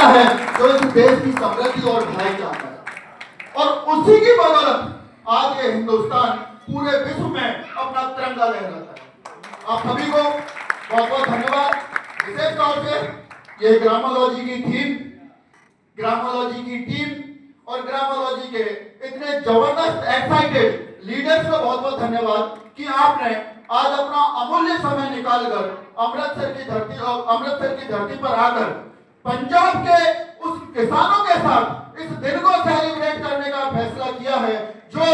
है जो इस देश की समृद्धि और भलाई चाहता है। और उसी की बदौलत आज ये हिंदुस्तान पूरे विश्व में अपना तिरंगा लहराता है। आप सभी को बहुत बहुत धन्यवाद। विशेष तौर से ये ग्रामोलॉजी की टीम और ग्रामोलॉजी के इतने जबरदस्त एक्साइटेड लीडर्स को बहुत बहुत धन्यवाद कि आपने आज अपना अमूल्य समय निकालकर अमृतसर की धरती पर आकर पंजाब के उस किसानों के साथ इस दिन को सेलिब्रेट करने का फैसला किया है, जो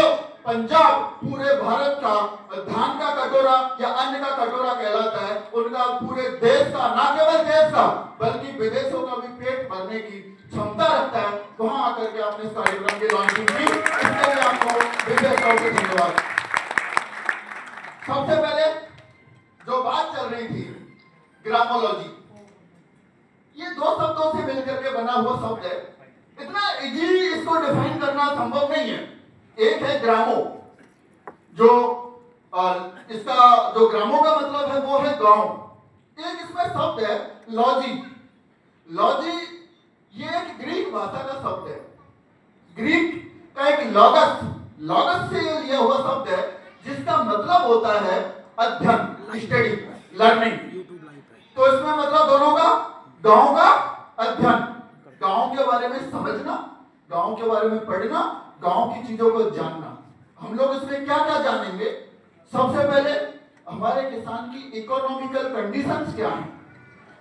पंजाब पूरे भारत का धान का कटोरा या अन्न का कटोरा कहलाता है। उनका पूरे देश का, ना केवल देश का बल्कि विदेशों का भी पेट भरने की क्षमता रखता है। वहां आकर के आपने इस कार्यक्रम की लॉन्चिंग की, इसके लिए आपको विशेष तौर से धन्यवाद। सबसे पहले जो बात चल रही थी ग्रामोलॉजी, ये दो शब्दों से मिलकर के बना हुआ शब्द है। इतना इजीली इसको डिफाइन करना संभव नहीं है। एक है ग्रामो, जो इसका जो ग्रामो का मतलब है वो है गांव। एक इसमें शब्द है लॉजी। लॉजी ये एक ग्रीक भाषा का शब्द है। ग्रीक का एक लॉगस से ये लिया हुआ शब्द है, जिसका मतलब होता है अध्ययन, स्टडी, लर्निंग। तो इसमें मतलब दोनों का, गांव का अध्ययन, गांव के बारे में समझना, गांव के बारे में पढ़ना, गांव की चीजों को जानना। हम लोग इसमें क्या क्या जानेंगे? सबसे पहले हमारे किसान की इकोनॉमिकल कंडीशंस क्या हैं,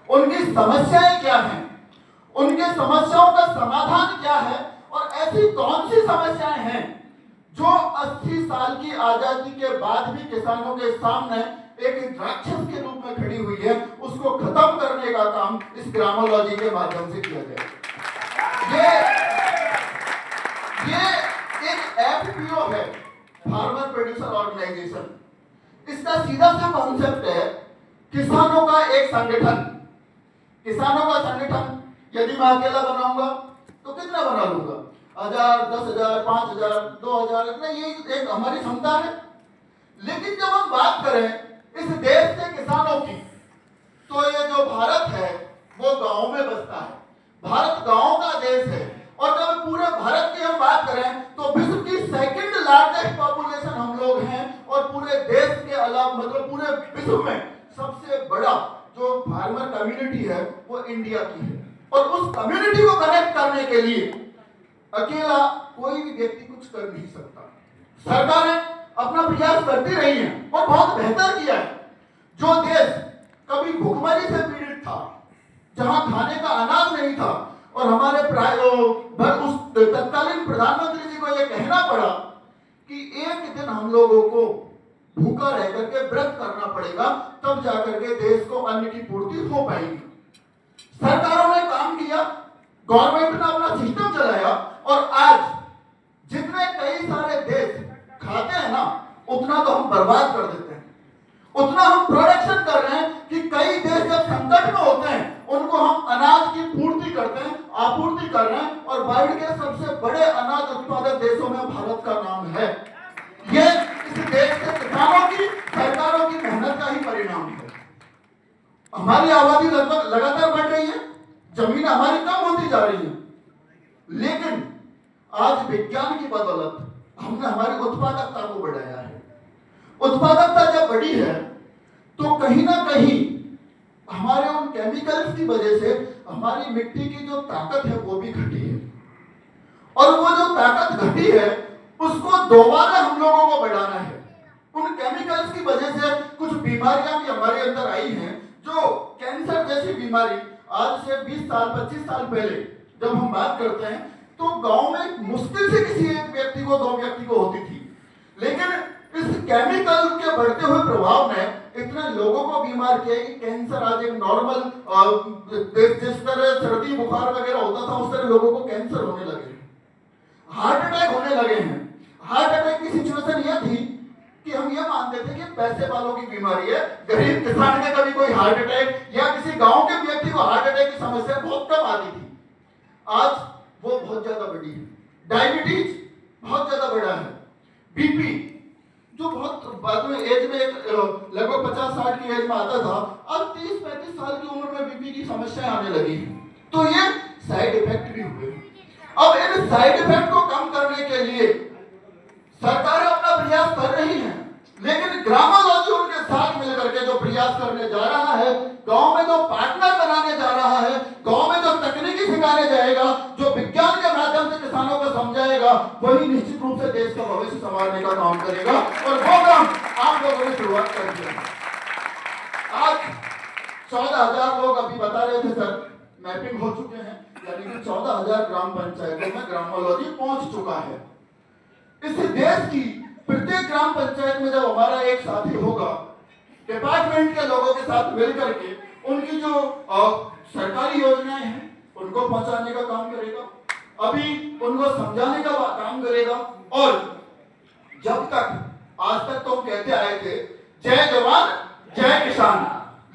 उनकी समस्याएं क्या हैं, उनके समस्याओं का समाधान क्या है, और ऐसी कौन सी समस्याएं हैं जो 80 साल की आजादी के बाद भी किसानों के सामने एक राक्षस के रूप में खड़ी हुई है। उसको खत्म करने का काम इस ग्रामोलॉजी के माध्यम से किया जाए। ये एक एफपीओ है, फार्मर प्रोड्यूसर ऑर्गेनाइजेशन। इसका सीधा सा कॉन्सेप्ट है किसानों का एक संगठन। किसानों का संगठन यदि मैं अकेला बनाऊंगा तो कितना बना लूंगा? 1000, 10,000, 5,000, 2,000, इतना ये एक हमारी क्षमता है। लेकिन जब हम बात करें इस देश के किसानों की, तो ये जो भारत है वो गांव में बसता है। भारत गांव का देश है। और जब पूरे भारत की हम बात करें तो विश्व की सेकंड लार्जेस्ट पॉपुलेशन हम लोग हैं, और पूरे देश के अलावा मतलब पूरे विश्व में सबसे बड़ा जो फार्मर कम्युनिटी है वो इंडिया की है। और उस कम्युनिटी को कनेक्ट करने के लिए अकेला कोई भी व्यक्ति कुछ कर नहीं सकता। सरकारें अपना प्रयास करती रही हैं और बहुत बेहतर किया है। जो देश कभी भुखमरी से पीड़ित था, जहां खाने का अनाज नहीं था, और हमारे उस तत्कालीन प्रधानमंत्री जी को यह कहना पड़ा कि एक दिन हम लोगों को भूखा रह करके व्रत करना पड़ेगा, तब जाकर के देश को अन्न की पूर्ति हो पाएगी। सरकारों ने काम किया, गवर्नमेंट ने अपना सिस्टम चलाया, और आज जितने कई सारे देश खाते हैं ना, उतना तो हम बर्बाद कर देते हैं। उतना हम प्रोडक्शन कर रहे हैं कि कई देश जब संकट में होते हैं उनको हम अनाज की पूर्ति करते हैं, आपूर्ति कर रहे हैं। और वर्ल्ड के सबसे बड़े अनाज उत्पादक देशों में भारत का नाम है। ये इस देश के किसानों की, सरकारों की मेहनत का ही परिणाम है। हमारी आबादी लगभग लगातार बढ़ रही है, जमीन हमारी कम होती जा रही है, लेकिन आज विज्ञान की बदौलत हमने हमारी उत्पादकता को बढ़ाया है। उत्पादकता जब बढ़ी है तो कहीं ना कहीं हमारे उन केमिकल्स की वजह से हमारी मिट्टी की जो ताकत है वो भी घटी है। और वो जो ताकत घटी है उसको दोबारा हम लोगों को बढ़ाना है। उन केमिकल्स की वजह से कुछ बीमारियां भी हमारे अंदर आई हैं, जो कैंसर जैसी बीमारी आज से 20 साल 25 साल पहले जब हम बात करते हैं तो गांव में मुश्किल से किसी एक व्यक्ति को, 2 व्यक्ति को होती थी। लेकिन इस केमिकल के बढ़ते हुए प्रभाव ने इतने लोगों को बीमार किया कि कैंसर आज एक नॉर्मल, जिस तरह सर्दी बुखार वगैरह होता था उस तरह लोगों को कैंसर होने लगे, हार्ट अटैक होने लगे हैं। हार्ट अटैक की सिचुएशन यह थी कि हम ये मानते थे कि पैसे वालों की बीमारी है, गरीब किसान में कभी कोई हार्ट अटैक या किसी गांव के व्यक्ति को हार्ट अटैक की समस्या बहुत कम आती थी। आज वो बहुत ज्यादा बढ़ी है। डायबिटीज बहुत ज्यादा बढ़ा है। बीपी जो बहुत बाद में एज में लगभग 50-60 की एज में आता था, अब 30-35 साल की उम्र में बीपी की समस्याएं आने लगी। तो ये साइड साइड इफेक्ट को कम करने के लिए सरकारें अपना प्रयास कर रही हैं, लेकिन ग्रामोलॉजी उनके साथ मिलकर के जो प्रयास करने जा रहा है, गांव में जो पार्टनर बनाने जा रहा है, गांव में जो तकनीकी सिखाने जाएगा, जो विज्ञान के माध्यम से किसानों को समझाएगा, वही निश्चित रूप से देश का भविष्य संवारने का काम करेगा। और वो काम आप लोगों ने शुरुआत कर दिया। आज 14,000 लोग अभी बता रहे थे सर, मैपिंग हो चुके हैं, यानी कि 14,000 ग्राम पंचायतों में ग्रामोलॉजी पहुंच चुका है। इस देश की प्रत्येक ग्राम पंचायत में जब हमारा एक साथी होगा, डिपार्टमेंट के लोगों के साथ मिलकर के उनकी जो सरकारी योजनाएं हैं उनको पहुंचाने का काम करेगा, अभी उनको समझाने का काम करेगा। और जब तक आज तक तो हम कहते आए थे जय जवान जय किसान,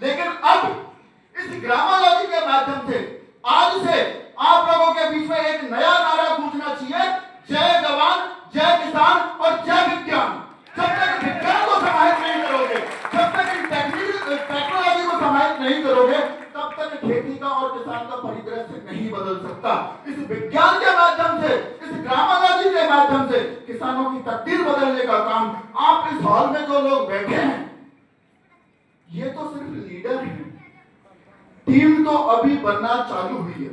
लेकिन अब इस ग्रामोलॉजी के माध्यम से आज से आप लोगों के बीच में एक नया नारा गूंजना चाहिए, जय जवान जय किसान और जय विज्ञान। जब तक विज्ञान को समाहित नहीं करोगे, जब तक टेक्नोलॉजी को समाहित नहीं करोगे, तब तक खेती का और किसान का परिदृश्य नहीं बदल सकता। इस विज्ञान के माध्यम से, इस ग्रामोलॉजी के माध्यम से किसानों की तकदीर बदलने का काम आप इस हॉल में जो लोग बैठे हैं, ये तो सिर्फ लीडर हैं, टीम तो अभी बनना चालू हुई है।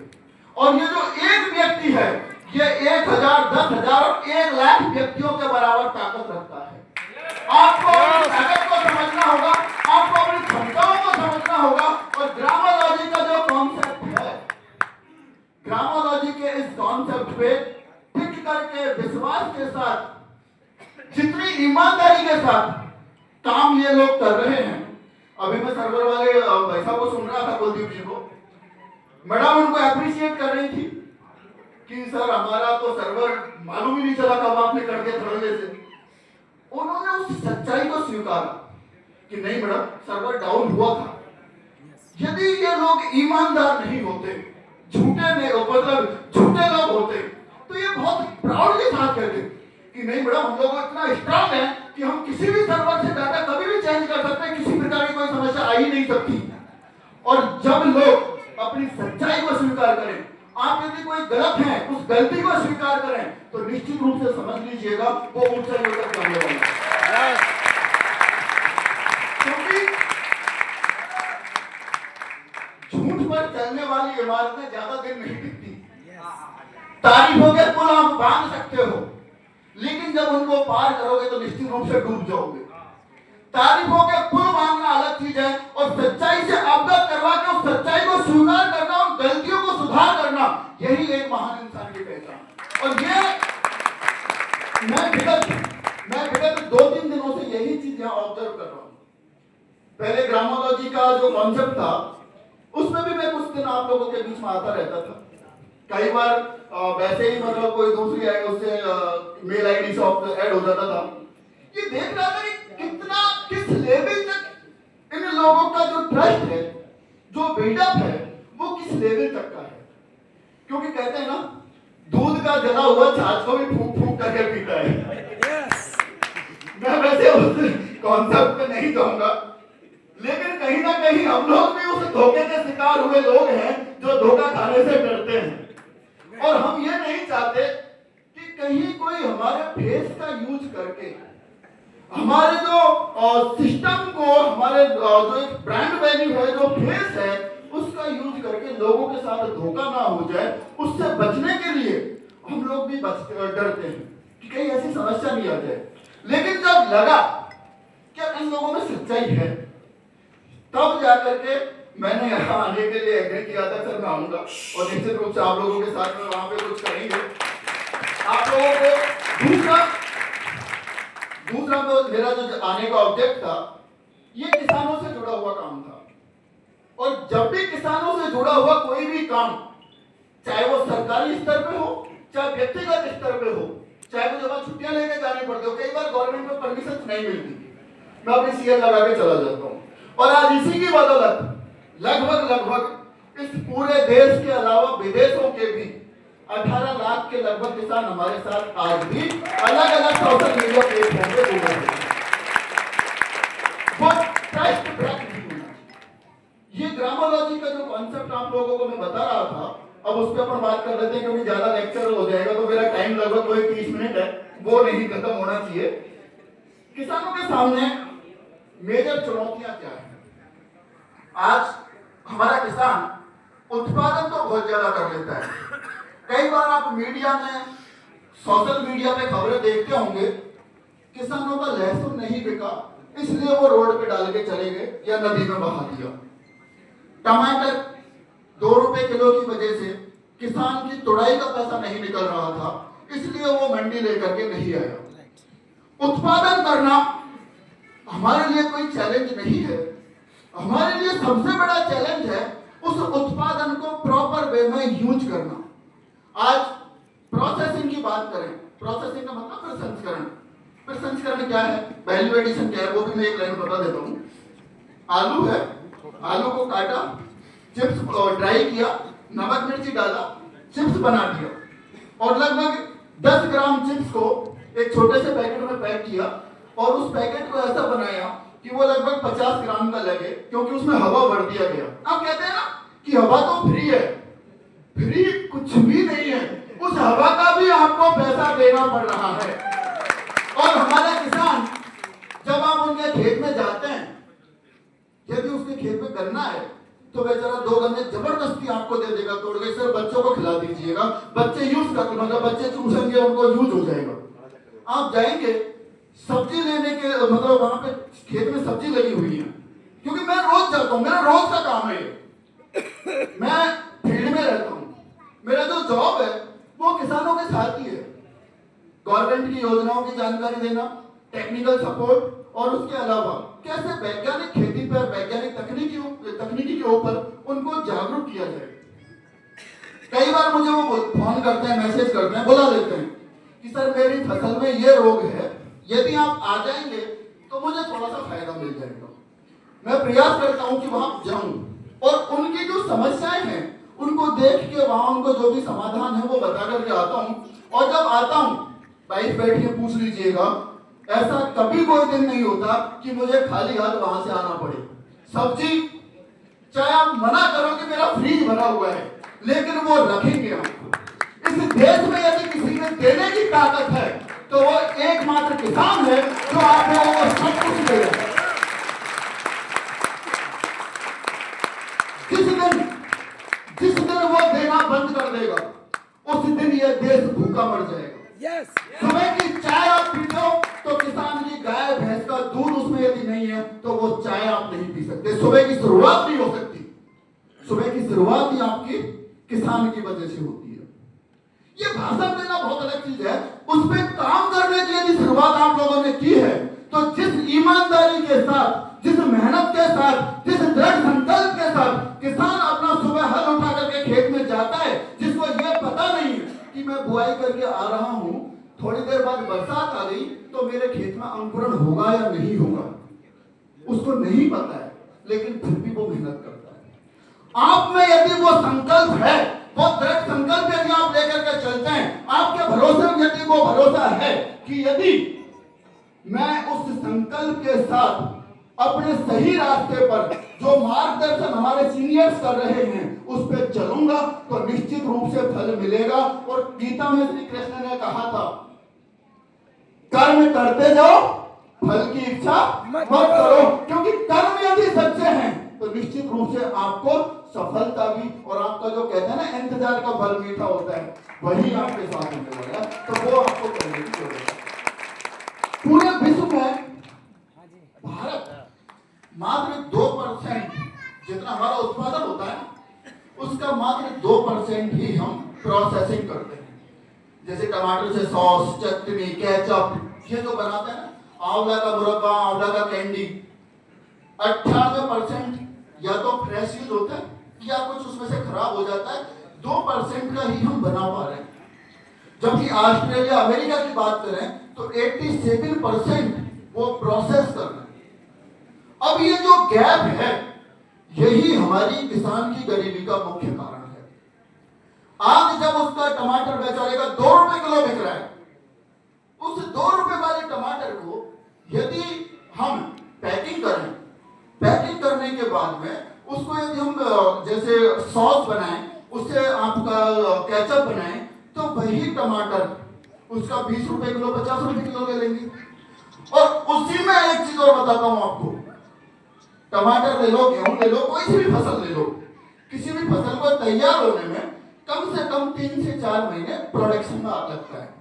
और ये जो एक व्यक्ति है, ये 1,000, 10,000 और 1,00,000 व्यक्तियों के बराबर ताकत रखता है। आपको अपनी ताकत को समझना होगा, आपको अपनी क्षमताओं को समझना होगा। और ग्रामोलॉजी का जो कॉन्सेप्ट है, ग्रामोलॉजी के इस कॉन्सेप्ट पे टिक करके विश्वास के साथ, जितनी ईमानदारी के साथ काम ये लोग कर रहे हैं। अभी मैं सर्वर वाले भाई साहब को सुन रहा था, कुलदीप जी को, मैडम उनको अप्रिशिएट कर रही थी कि सर हमारा तो सर्वर मालूम ही नहीं चला कब आपने कर दिया धड़ल्ले से। उन्होंने उस सच्चाई को स्वीकारा कि नहीं मैडम, सर्वर डाउन हुआ था। यदि ये लोग ईमानदार नहीं होते, झूठे लोग होते, तो ये बहुत प्राउड के साथ कहते कि नहीं मैडम, हम लोग इतना स्ट्रांग है कि हम किसी भी सर्वर से डाटा कभी भी चेंज कर सकते हैं, किसी प्रकार की कोई समस्या आ ही नहीं सकती। और जब लोग अपनी सच्चाई को स्वीकार करें, आप यदि कोई गलत है उस गलती को स्वीकार करें, तो निश्चित रूप से समझ लीजिएगा वो ऊंचाई तक जाने वाला है। क्योंकि झूठ पर चलने वाली इमारतें ज्यादा दिन नहीं टिकती। तारीफों के पुल आप बांध सकते हो, लेकिन जब उनको पार करोगे तो निश्चित रूप से डूब जाओगे। तारीफों के पुल बांधना अलग चीज है, और सच्चाई से अवगत करवा के उस सच्चाई को स्वीकार करना और गलतियों को सुधार करना, यही एक महान इंसान की पहचान। और ये मैं विगत 2-3 दिनों से यही चीज यहाँ ऑब्जर्व कर रहा हूँ। पहले ग्रामोलॉजी का जो कॉन्सेप्ट था, उसमें भी मैं कुछ दिन आप लोगों के बीच में आता रहता था। कई बार वैसे ही मतलब कोई दूसरी उससे मेल आईडी से ऐड हो जाता था। ये देख रहा था कि किस लेवल तक इन लोगों का जो ट्रस्ट है, जो बिल्डअप है, वो किस लेवल तक का है। क्योंकि कहते हैं ना, दूध का जला हुआ छाछ को भी फूंक फूंक करके पीता है। मैं वैसे उस कॉन्सेप्ट पे नहीं कहूंगा, लेकिन कहीं ना कहीं हम लोग भी उस धोखे के शिकार हुए लोग हैं जो धोखा खाने से डरते हैं। और हम ये नहीं चाहते कि कहीं कोई हमारे फेस का यूज करके हमारे जो सिस्टम को, हमारे जो एक ब्रांड वैल्यू है, जो फेस है, उसका यूज करके लोगों के साथ धोखा ना हो जाए। उससे बचने के लिए हम लोग भी डरते हैं कि कहीं ऐसी समस्या नहीं आ जाए। लेकिन जब लगा कि इन लोगों में सच्चाई है, तब जाकर के मैंने यहाँ आने के लिए एग्री किया था। सर मैं आऊंगा और निश्चित रूप से आप लोगों के साथ में वहां पे कुछ करेंगे। आप लोगों को दूसरा तो मेरा जो आने का ऑब्जेक्ट था, ये किसानों से जुड़ा हुआ काम था। और जब भी किसानों से जुड़ा हुआ कोई भी काम, चाहे वो सरकारी स्तर पे हो, चाहे व्यक्तिगत स्तर पे हो, चाहे वो जब छुट्टियां लेके जानी पड़ती हो, कई बार गवर्नमेंट में परमिशन नहीं मिलती, मैं अपनी सीएल लगा के चला जाता हूँ। और आज इसी की बदौलत लगभग इस पूरे देश के अलावा विदेशों के भी 18 लाख के लगभग किसान हमारे साथ आज भी अलग अलग सोशल मीडिया प्लेटफॉर्म पे जुड़े हैं। वो ट्रस्ट ब्रेक नहीं होना। ये ग्रामोलॉजी का जो कॉन्सेप्ट आप लोगों को मैं बता रहा था, अब उस पर अपन बात कर लेते हैं क्योंकि ज्यादा लेक्चर हो जाएगा, तो मेरा टाइम लगभग कोई 30 मिनट है, वो नहीं खत्म होना चाहिए। किसानों के सामने मेजर चुनौतियां क्या है? आज हमारा किसान उत्पादन तो बहुत ज्यादा कर लेता है। कई बार आप मीडिया में, सोशल मीडिया पे खबरें देखते होंगे, किसानों का लहसुन नहीं बिका इसलिए वो रोड पे डाल के चले गए या नदी में बहा दिया। टमाटर 2 रुपए किलो की वजह से किसान की तुड़ाई का पैसा नहीं निकल रहा था, इसलिए वो मंडी लेकर के नहीं आया। उत्पादन करना हमारे लिए कोई चैलेंज नहीं है, हमारे लिए सबसे बड़ा चैलेंज है उस उत्पादन को प्रॉपर वे में यूज करना। आज प्रोसेसिंग की बात करें, प्रोसेसिंग का मतलब प्रसंस्करण। प्रसंस्करण क्या है, वैल्यू एडिशन क्या है, वो भी मैं एक लाइन बता देता हूँ। आलू है, आलू को काटा, चिप्स ड्राई किया, नमक मिर्ची डाला, चिप्स बना दिया और लगभग 10 ग्राम चिप्स को एक छोटे से पैकेट में पैक किया और उस पैकेट को ऐसा बनाया कि वो लगभग 50 ग्राम का लगे, क्योंकि उसमें हवा भर दिया गया। आप कहते हैं ना कि हवा तो फ्री है, फ्री कुछ भी नहीं है, उस हवा का भी आपको पैसा देना पड़ रहा है। और हमारे किसान जब आप उनके खेत में जाते हैं, यदि उसके खेत में गन्ना है तो बेचारा 2 गन्ने जबरदस्ती आपको दे देगा तोड़ के, सिर्फ बच्चों को खिला दीजिएगा, बच्चे यूज कर, मतलब बच्चे चूसेंगे, उनको यूज हो जाएगा। आप जाएंगे सब्जी लेने के, मतलब वहां पे खेत में सब्जी लगी हुई है, क्योंकि मैं रोज जाता हूँ, मेरा रोज का काम है ये, मैं फील्ड में रहता हूँ, मेरा जो जॉब है वो किसानों के साथ ही है। गवर्नमेंट की योजनाओं की जानकारी देना, टेक्निकल सपोर्ट और उसके अलावा कैसे वैज्ञानिक खेती पर, वैज्ञानिक तकनीकी के ऊपर उनको जागरूक किया जाए। कई बार मुझे वो फोन करते हैं, मैसेज करते हैं, बुला लेते हैं कि सर मेरी फसल में ये रोग है, यदि आप आ जाएंगे तो मुझे थोड़ा सा फायदा मिल जाएगा। मैं प्रयास करता हूं कि वहां जाऊं और उनकी जो समस्याएं हैं उनको देख के वहां उनको जो भी समाधान है वो बता करके आता हूं। और जब आता हूं, बाइक बैठ के पूछ लीजिएगा, ऐसा कभी कोई दिन नहीं होता कि मुझे खाली हाथ वहां से आना पड़े। सब्जी चाहे आप मना करो कि मेरा फ्रीज भरा हुआ है, लेकिन वो रखेंगे आपको। इस देश में यदि किसी में देने की ताकत है तो वो एकमात्र किसान है जो आप लोगों को सब कुछ देगा। जिस दिन वो देना बंद कर देगा, उस दिन ये देश भूखा मर जाएगा। सुबह की चाय आप पीते हो तो किसान की गाय भैंस का दूध उसमें यदि नहीं है तो वो चाय आप नहीं पी सकते, सुबह की शुरुआत नहीं हो सकती। सुबह की शुरुआत ही आपकी किसान की वजह से होती है। ये भाषण देना बहुत अलग चीज है, उस पर काम करने की यदि शुरुआत आप लोगों ने की है तो जिस ईमानदारी के साथ, जिस मेहनत के साथ, जिस दृढ़ संकल्प के साथ किसान अपना सुबह हल उठा करके खेत में जाता है, जिसको ये पता नहीं है कि मैं बुआई करके आ रहा हूं, थोड़ी देर बाद बरसात आ गई तो मेरे खेत में अंकुरण होगा या नहीं होगा, उसको नहीं पता है, लेकिन फिर भी वो मेहनत करता है। आप में यदि वो संकल्प है, वो दृढ़ संकल्प यदि आप लेकर के चलते हैं, आपके भरोसे में यदि वो भरोसा है कि यदि मैं उस संकल्प के साथ अपने सही रास्ते पर जो मार्गदर्शन हमारे सीनियर्स कर रहे हैं उस पर चलूंगा तो निश्चित रूप से फल मिलेगा। और गीता में श्री कृष्ण ने कहा था, कर्म करते जाओ, फल की इच्छा मत करो, क्योंकि कर्म यदि सच्चे हैं तो निश्चित रूप से आपको सफलता भी, और आपका जो कहते हैं ना इंतजार का फल मीठा होता है, वही आपके साथ होने वाला है। तो वो आपको करने की जरूरत है। पूरे विश्व में भारत मात्र 2% जितना हमारा उत्पादन होता है उसका मात्र 2% ही हम प्रोसेसिंग करते हैं। जैसे टमाटर से सॉस, चटनी, केचप, ये जो बनाते हैं ना, आंवला का मुरब्बा, आंवला का कैंडी, 98% या तो फ्रेश यूज होता है या कुछ उसमें से खराब हो जाता है, 2% का ही हम बना पा रहे हैं। जबकि ऑस्ट्रेलिया, अमेरिका की बात करें तो 87% वो प्रोसेस कर रहे हैं। अब ये जो गैप है, यही हमारी किसान की गरीबी का मुख्य कारण है। आज जब उसका टमाटर बेचारे का 2 रुपए किलो बिक रहा है, उस 2 रुपए वाले टमाटर को यदि हम पैकिंग करें, पैकिंग करने के बाद में उसको यदि हम जैसे सॉस बनाएं, उससे आपका केचप बनाए तो वही टमाटर उसका 20 रुपए किलो 50 रुपए किलो ले लेंगे। और उसी में एक चीज और बताता हूं आपको, टमाटर ले लो, गेहूं ले लो, कोई सी भी फसल ले लो, किसी भी फसल को तैयार होने में कम से कम 3 से 4 महीने प्रोडक्शन में लगता है।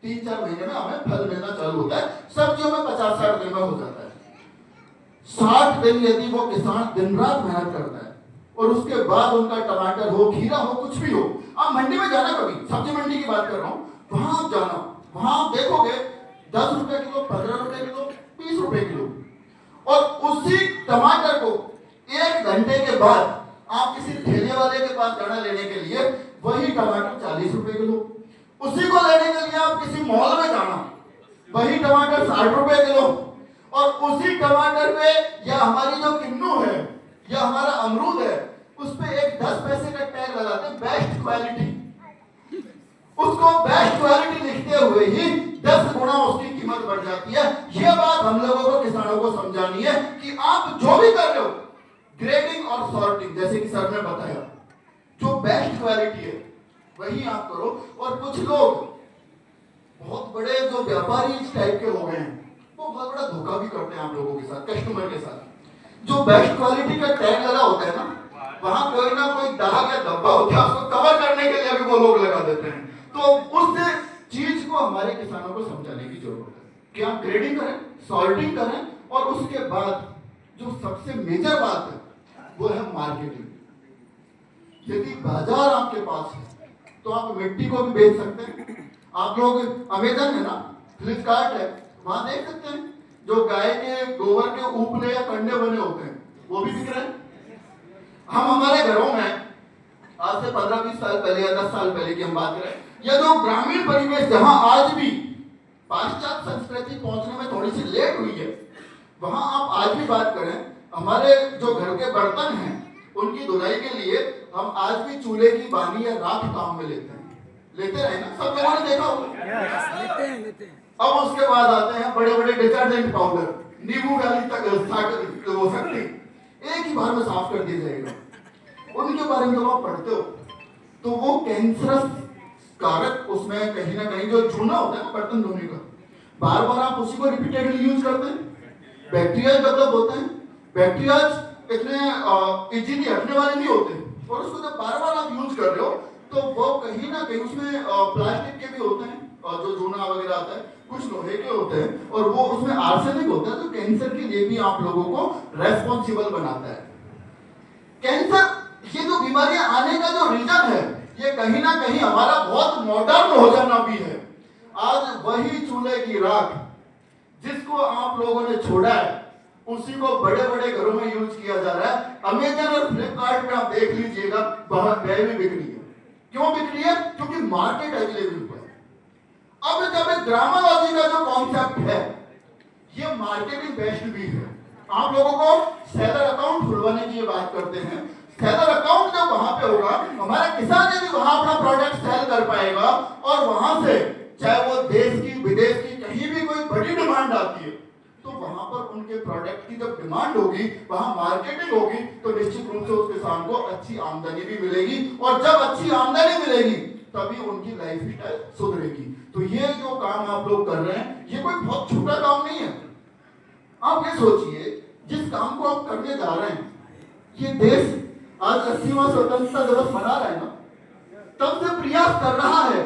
3-4 महीने में हमें फल मिलना चालू होता है। सब्जियों में 50-60 दिन में हो जाता है। 60 दिन यदि वो किसान दिन रात मेहनत करता है और उसके बाद उनका टमाटर हो, खीरा हो, कुछ भी हो, आप मंडी में जाना, कभी सब्जी मंडी की बात कर रहा हूं, वहां आप जाना, वहां आप देखोगे 10 रुपए किलो, 15 रुपए किलो, 20 रुपए किलो। और उसी टमाटर को 1 घंटे के बाद आप किसी ठेले वाले के पास जाना लेने के लिए, वही टमाटर 40 रुपए किलो। उसी को लेने के लिए आप किसी मॉल में जाना, वही टमाटर 60 रुपए किलो। और उसी टमाटर पे या हमारी जो किन्नू है या हमारा अमरूद है, उस पे एक 10 पैसे का टैग लगाते हैं, बेस्ट क्वालिटी। उसको बेस्ट क्वालिटी लिखते हुए ही 10 गुना उसकी कीमत बढ़ जाती है। यह बात हम लोगों को, किसानों को समझानी है कि आप जो भी कर रहे हो, ग्रेडिंग और सॉर्टिंग, जैसे कि सर ने बताया, जो बेस्ट क्वालिटी है वही आप करो। और कुछ लोग बहुत बड़े जो व्यापारी इस टाइप के हो गए हैं, वो बहुत बड़ा धोखा भी करते हैं आप लोगों के साथ, कस्टमर के साथ। जो बेस्ट क्वालिटी का टैग लगा होता है ना, वहां कोई ना कोई दाग या धब्बा होता है, उसको कवर करने के लिए भी वो लोग लगा देते हैं। तो उस चीज को हमारे किसानों को समझाने की जरूरत है कि आप ग्रेडिंग करें, सॉर्टिंग करें, और उसके बाद जो सबसे मेजर बात है वो है मार्केटिंग। यदि बाजार आपके पास है तो आप मिट्टी को भी बेच सकते हैं। आप लोग अमेजन है ना, फ्लिपकार्ट है, वहां देख सकते हैं जो गाय के गोबर के उपले या कंडे बने होते हैं, वो भी बिक रहे हैं। हम हमारे घरों में आज से 15-20 साल पहले या 10 साल पहले की हम बात करें, या जो ग्रामीण परिवेश जहां आज भी पाश्चात्य संस्कृति पहुंचने में थोड़ी सी लेट हुई है, वहां आप आज भी बात करें, हमारे जो घर के बर्तन हैं उनकी धुलाई के लिए हम आज भी चूल्हे की बानी या राख काम में लेते हैं। लेते रहे ना, सब लोगों ने देखा होगा। लेते हैं। अब उसके बाद आते हैं बड़े बड़े डिटर्जेंट पाउडर, नींबू वाली तक वो शक्ति एक ही बार में साफ कर दिया जाएगा। उनके बारे में जब आप पढ़ते हो तो वो कैंसरस कारक उसमें कहीं ना कहीं जो चूना होता है ना बर्तन धोने का, बार बार आप उसी को रिपीटेडली यूज करते हैं, बैक्टीरिया डेवलप होते हैं। बैक्टीरिया इतने इजीली हटने वाले नहीं होते, और उसको जब बार बार आप यूज कर रहे हो तो वो कहीं ना कहीं उसमें प्लास्टिक के भी होते हैं, और जो चूना वगैरह आता है, कुछ लोहे के होते हैं, और वो उसमें आर्सेनिक होता है, तो कैंसर के लिए भी आप लोगों को रेस्पॉन्सिबल बनाता है। कैंसर, ये जो बीमारियां आने का जो रीजन है, ये कहीं ना कहीं हमारा बहुत मॉडर्न हो जाना भी है। आज वही चूल्हे की राख जिसको आप लोगों ने छोड़ा है, उसी को बड़े बड़े घरों में यूज किया जा रहा है। अमेजन और फ्लिपकार्ट पे आप देख लीजिएगा, बहुत बैग भी बिक रही है। क्यों बिक रही है? क्योंकि मार्केट अवेलेबल है। अब जब ग्रामोलॉजी का जो कॉन्सेप्ट है, ये मार्केटिंग बेस्ड भी है। आप लोगों को सेलर अकाउंट खुलवाने की बात करते हैं। सेलर अकाउंट जब वहां पे होगा, हमारा किसान यदि वहां अपना प्रोडक्ट सेल कर पाएगा, और वहां से चाहे वो देश की विदेश की कहीं भी कोई बड़ी डिमांड आती है, तो वहां पर उनके प्रोडक्ट की जब डिमांड होगी, वहां मार्केटिंग होगी, तो निश्चित रूप से उस किसान को अच्छी आमदनी भी मिलेगी। और जब अच्छी आमदनी मिलेगी तभी उनकी लाइफ स्टाइल सुधरेगी। तो ये जो काम आप लोग कर रहे हैं, ये कोई बहुत छोटा काम नहीं है। आप ये सोचिए, जिस काम को आप करने जा रहे हैं, ये देश आज 80वां स्वतंत्रता दिवस मना रहा है ना, तब से प्रयास कर रहा है,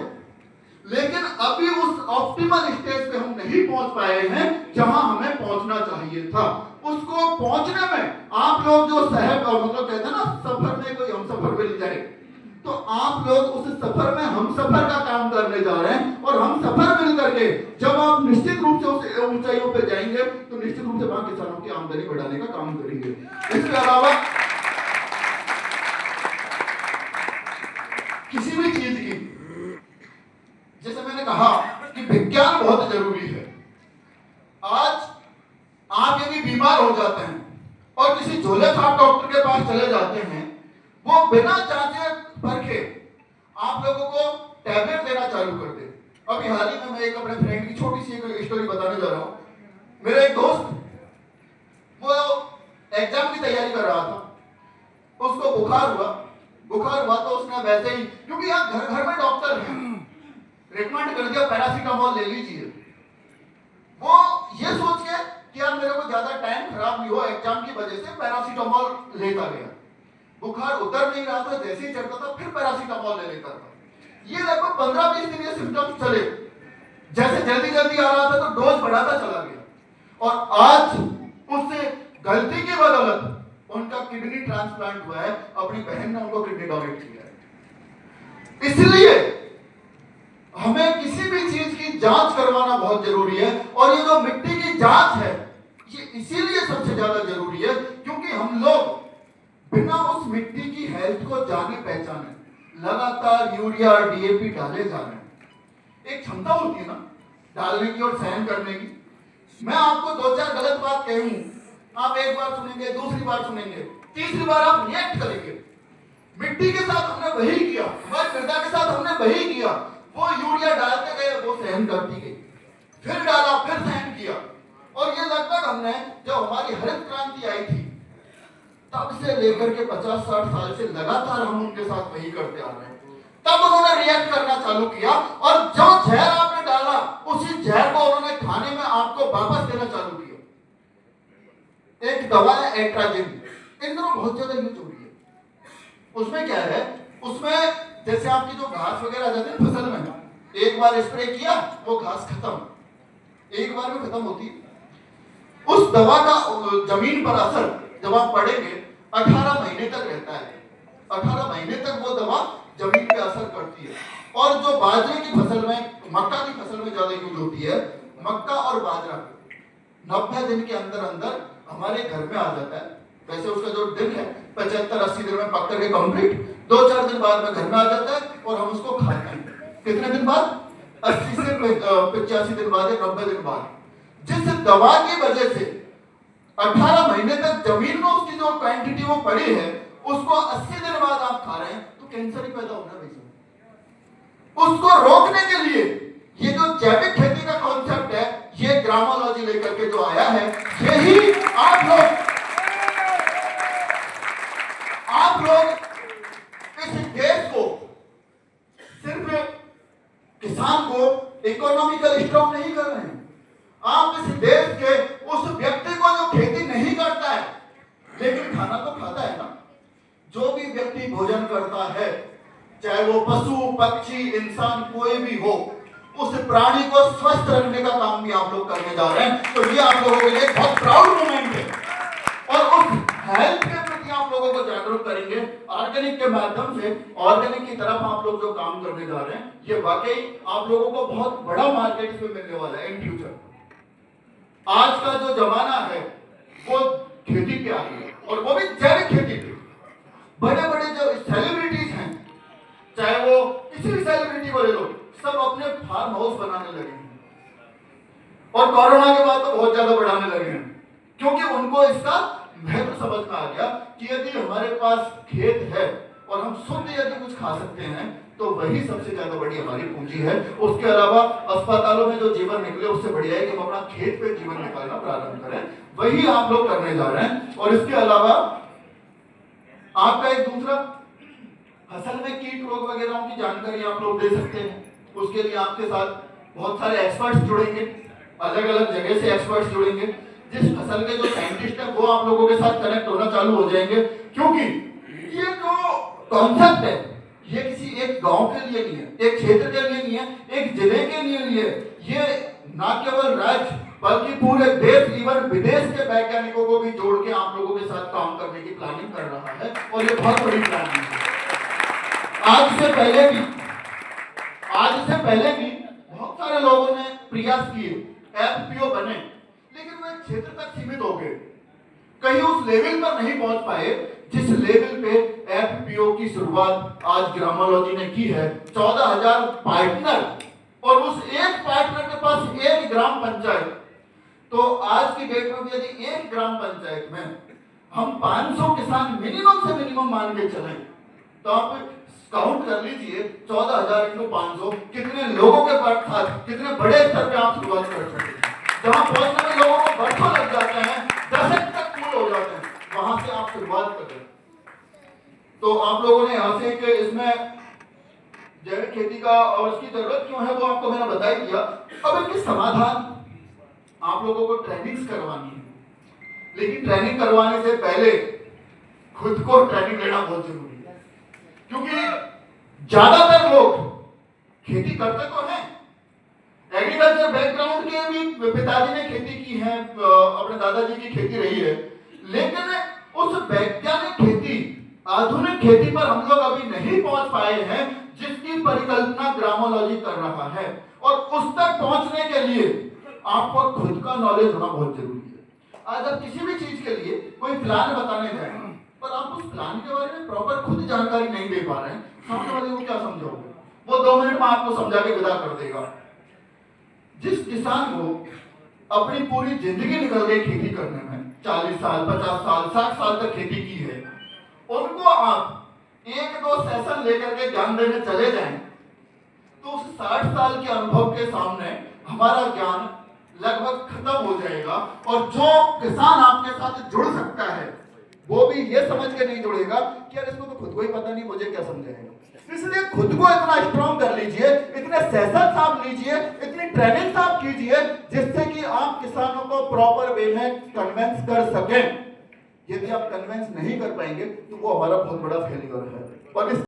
लेकिन अभी उस ऑप्टिमल स्टेज पे हम नहीं पहुंच पाए हैं जहां हमें पहुंचना चाहिए था। उसको पहुंचने में आप लोग जो सहब, और मतलब कहते हैं ना, सफर में कोई हम सफर मिल जाए, तो आप लोग उस सफर में हम सफर का काम करने जा रहे हैं। और हम सफर मिल करके जब आप निश्चित रूप से उस ऊंचाइयों पे जाएंगे, तो निश्चित रूप से वहां किसानों की आमदनी बढ़ाने का काम करेंगे। इसके अलावा किसी भी चीज की, जैसे मैंने कहा कि विज्ञान बहुत जरूरी है। आज आप यदि बीमार हो जाते हैं और किसी झोले छाप डॉक्टर के पास चले जाते हैं, वो बिना जांचे परखे आप लोगों को टैबलेट देना चालू कर दे। अभी हाल ही में मैं एक अपने फ्रेंड की छोटी सी एक स्टोरी बताने जा रहा हूं। मेरा एक दोस्त, वो एग्जाम की तैयारी कर रहा था, उसको बुखार हुआ, बुखार हुआ तो उसने वैसे ही, क्योंकि यहाँ घर घर में डॉक्टर हैं, रिकमेंड कर दिया पैरासीटामोल ले लीजिए। वो ये सोच के कि यार मेरे को ज्यादा टाइम खराब नहीं हो एग्जाम की वजह से, पैरासीटामोल लेता गया। बुखार उतर नहीं रहा था, जैसे ही चढ़ता था फिर पैरासीटामोल ले लेता था। ये लगभग 15-20 दिन ये सिम्टम्स चले, जैसे जल्दी जल्दी आ रहा था तो डोज बढ़ाता चला गया। और आज उससे गलती की बदौलत उनका किडनी ट्रांसप्लांट हुआ है, अपनी बहन ने उनको किडनी डोनेट किया है। इसलिए हमें किसी भी चीज की जांच करवाना बहुत जरूरी है। और ये जो मिट्टी की जांच है ये इसीलिए सबसे ज्यादा जरूरी है क्योंकि हम लोग बिना उस मिट्टी की हेल्थ को जाने पहचाने लगातार यूरिया डीएपी डाले जा रहे हैं। एक क्षमता होती है ना डालने की और सहन करने की। मैं आपको 2-4 गलत बात कहूं, आप एक बार सुनेंगे, दूसरी बार सुनेंगे, तीसरी बार आप रिएक्ट करेंगे। मिट्टी के साथ हमने वही किया, हमारी मृदा के साथ हमने वही किया। वो यूरिया डालते गए, वो सहन करती गई, फिर डाला, फिर सहन किया। और ये लगभग हमने जब हमारी हरित क्रांति आई थी तब से लेकर के 50-60 साल से लगातार हम उनके साथ वही करते आ रहे हैं। तब उन्होंने रिएक्ट करना चालू किया और जो जहर आपने डाला उसी जहर को उन्होंने खाने में आपको वापस देना चालू किया। एक दवा है एट्राजिन, इन दोनों बहुत ज्यादा यूज हो रही है। उसमें क्या है, उसमें जैसे आपकी जो घास वगैरह आ जाती है फसल में, एक बार स्प्रे किया वो घास खत्म, एक बार में खत्म होती है। उस दवा का जमीन पर असर जब आप पढ़ेंगे 18 महीने तक रहता है। 18 महीने तक वो दवा जमीन पे असर करती है। और जो बाजरे की फसल में, मक्का की फसल में ज्यादा यूज होती है, मक्का और बाजरा 90 दिन के अंदर अंदर हमारे घर में आ जाता है। वैसे उसका जो दिन है 75-80 दिन में पक करके कंप्लीट, 2-4 दिन बाद में घर में आ जाता है और हम उसको खाते हैं। कितने दिन बाद? 80 से 85 दिन बाद या 90 दिन बाद। जिस दवा की वजह से 18 महीने तक जमीन में उसकी जो क्वांटिटी वो पड़ी है उसको 80 दिन बाद आप खा रहे हैं, तो कैंसर ही पैदा होना है। उसको रोकने के लिए ये जो जैविक खेती का कॉन्सेप्ट है, ये ग्रामोलॉजी लेकर के जो आया है, यही आप लोग इस देश को, सिर्फ किसान को इकोनॉमिकल स्ट्रॉन्ग नहीं कर रहे हैं, आप इस देश के उस व्यक्ति को जो खेती नहीं करता है लेकिन खाना तो खाता है ना। जो भी व्यक्ति भोजन करता है, चाहे वो पशु पक्षी इंसान कोई भी हो, उस प्राणी को स्वस्थ रखने का काम भी आप लोग करने जा रहे हैं। तो ये आप लोगों के लिए बहुत प्राउड मोमेंट है। और उस हेल्थ के प्रति आप लोगों को जागरूक करेंगे ऑर्गेनिक के माध्यम से। ऑर्गेनिक की तरफ आप लोग जो काम करने जा रहे हैं, ये वाकई आप लोगों को बहुत बड़ा मार्केट इसमें मिलने वाला है इन फ्यूचर। आज का जो जमाना है वो खेती पे आ गया है, और वो भी जैविक खेती पे। बड़े बड़े जो सेलिब्रिटीज हैं, चाहे वो किसी भी सेलिब्रिटी को ले लो, सब अपने फार्म हाउस बनाने लगे हैं। और कोरोना के बाद तो बहुत ज्यादा बढ़ाने लगे हैं, क्योंकि उनको इसका महत्व समझ में आ गया कि यदि हमारे पास खेत है और हम शुद्ध यदि कुछ खा सकते हैं तो वही सबसे ज्यादा बड़ी हमारी पूंजी है। उसके अलावा अस्पतालों में जो जीवन निकले उससे बढ़िया है कि हम अपना खेत पे जीवन निकालना प्रारंभ करें। वही आप लोग करने जा रहे हैं। और इसके अलावा आपका एक दूसरा, फसल में कीट रोग वगैरह की जानकारी आप लोग दे सकते हैं। उसके लिए आपके साथ बहुत सारे एक्सपर्ट्स जुड़ेंगे, अलग अलग जगह से एक्सपर्ट्स जुड़ेंगे। जिस फसल के जो साइंटिस्ट है वो आप लोगों के साथ कनेक्ट होना चालू हो जाएंगे, क्योंकि ये जो कॉन्सेप्ट है ये किसी एक गांव के लिए नहीं है, एक क्षेत्र के लिए नहीं है, एक जिले के लिए नहीं है। ये ना केवल राज्य बल्कि पूरे देश, इवन विदेश के वैज्ञानिकों को भी जोड़ के आप लोगों के साथ काम करने की प्लानिंग कर रहा है। और ये बहुत बड़ी प्लानिंग है। आज से पहले भी बहुत सारे लोगों ने प्रयास किए, एफपीओ बने, लेकिन वो एक क्षेत्र तक सीमित हो गए, कहीं उस लेवल पर नहीं पहुंच पाए जिस लेवल पे एफपीओ की शुरुआत आज ग्रामोलॉजी ने की है। 14,000 पार्टनर, और उस एक पार्टनर के पास एक ग्राम पंचायत। तो आज की डेट में यदि एक ग्राम पंचायत में हम 500 किसान मिनिमम से मिनिमम मान के चलें तो आप काउंट कर लीजिए 14,000 × 500 कितने लोगों के साथ कितने बड़े स्तर पे आप शुरुआत कर सकते हैं। जहां पहुंचने में लोगों को बरसों लग जाते हैं, दशक तक पूरे हो जाते हैं, वहां से आप शुरुआत कर रहे हैं। तो आप लोगों ने यहाँ से कि इसमें जैविक खेती का और उसकी जरूरत क्यों है वो आपको मैंने बता ही दिया। अब इसके समाधान आप लोगों को ट्रेनिंग्स करवानी है, लेकिन ट्रेनिंग करवाने से पहले खुद को ट्रेनिंग लेना बहुत जरूरी है, क्योंकि ज्यादातर लोग खेती करते तो हैं, एग्रीकल्चर बैकग्राउंड के भी पिताजी ने खेती की है, अपने दादाजी की खेती रही है, लेकिन उस वैज्ञानिक खेती, आधुनिक खेती पर हम लोग अभी नहीं पहुंच पाए हैं जिसकी परिकल्पना ग्रामोलॉजी कर रहा है। और उस तक पहुंचने के लिए आपको खुद का नॉलेज होना बहुत जरूरी है। आज आप किसी भी चीज के लिए कोई प्लान बताने जाए पर आप उस प्लान के बारे में प्रॉपर खुद जानकारी नहीं दे पा रहे हैं, सामने वाले को क्या समझाओगे? वो 2 मिनट में आपको समझा के विदा कर देगा। जिस किसान को अपनी पूरी जिंदगी निकल गई खेती करने में, 40 साल 50 साल 60 साल तक खेती की है, उनको आप 1-2 सेशन लेकर के ज्ञान देने चले जाएं तो उस 60 साल के अनुभव के सामने हमारा ज्ञान लगभग खत्म हो जाएगा। और जो किसान आपके साथ जुड़ सकता है वो भी ये समझ के नहीं जुड़ेगा कि यार इसको तो खुद को ही पता नहीं, मुझे क्या समझाएगा। इसलिए खुद को इतना स्ट्रॉन्ग कर लीजिए, इतने सेशंस आप लीजिए, इतनी ट्रेनिंग आप कीजिए जिससे कि आप किसानों को प्रॉपर वे में कन्विंस कर सकें। यदि आप कन्विंस नहीं कर पाएंगे तो वो हमारा बहुत बड़ा फेलियर है। और इस